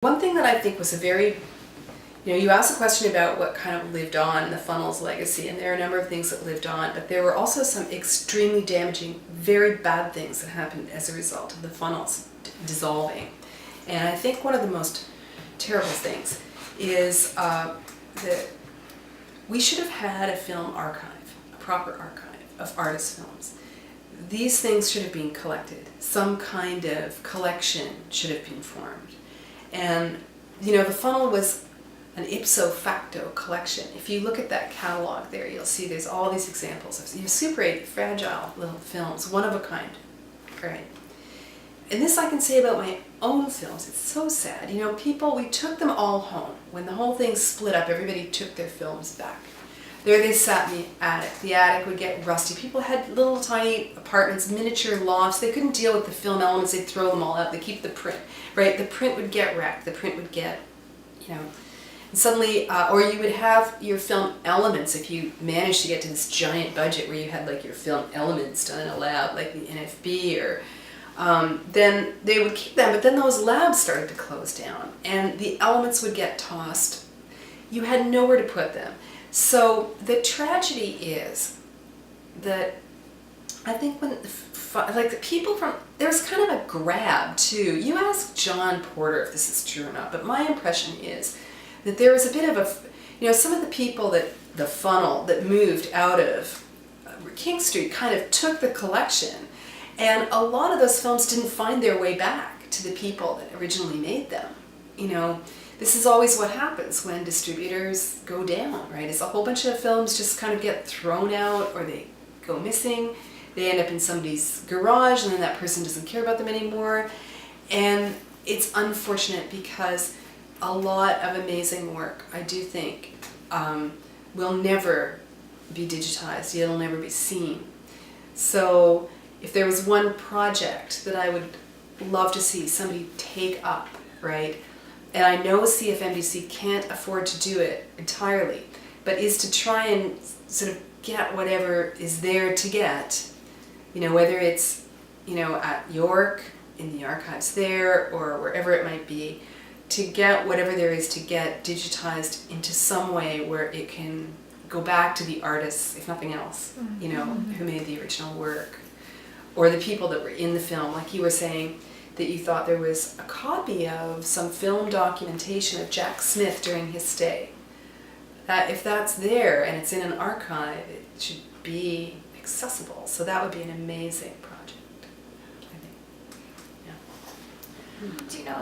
One thing that I think was a very, you asked a question about what kind of lived on in the funnel's legacy, and there are a number of things that lived on, but there were also some extremely damaging, very bad things that happened as a result of the funnels dissolving. And I think one of the most terrible things is that we should have had a film archive, a proper archive of artist films. These things should have been collected. Some kind of collection should have been formed. And, the funnel was an ipso facto collection. If you look at that catalog there, you'll see there's all these examples of Super 8 fragile little films, one of a kind, right? And this I can say about my own films. It's so sad. We took them all home. When the whole thing split up, everybody took their films back. There they sat in the attic. The attic would get rusty. People had little tiny apartments, miniature lofts. They couldn't deal with the film elements. They'd throw them all out. They keep the print, right? The print would get wrecked. The print would get, and suddenly, or you would have your film elements if you managed to get to this giant budget where you had like your film elements done in a lab, like the NFB, or then they would keep them. But then those labs started to close down, and the elements would get tossed. You had nowhere to put them. So the tragedy is that I think when the people from, there's kind of a grab too. You ask John Porter if this is true or not, but my impression is that there was a bit of a, some of the people that the funnel that moved out of King Street kind of took the collection, and a lot of those films didn't find their way back to the people that originally made them. This is always what happens when distributors go down, right? Is a whole bunch of films just kind of get thrown out, or they go missing. They end up in somebody's garage, and then that person doesn't care about them anymore. And it's unfortunate because a lot of amazing work, I do think, will never be digitized. It'll never be seen. So if there was one project that I would love to see somebody take up, right? And I know CFMDC can't afford to do it entirely, but is to try and sort of get whatever is there to get, whether it's, at York, in the archives there, or wherever it might be, to get whatever there is to get digitized into some way where it can go back to the artists, if nothing else, who made the original work, or the people that were in the film, like you were saying, that you thought there was a copy of some film documentation of Jack Smith during his stay. That if that's there and it's in an archive, it should be accessible. So that would be an amazing project, I think. Yeah. Do you know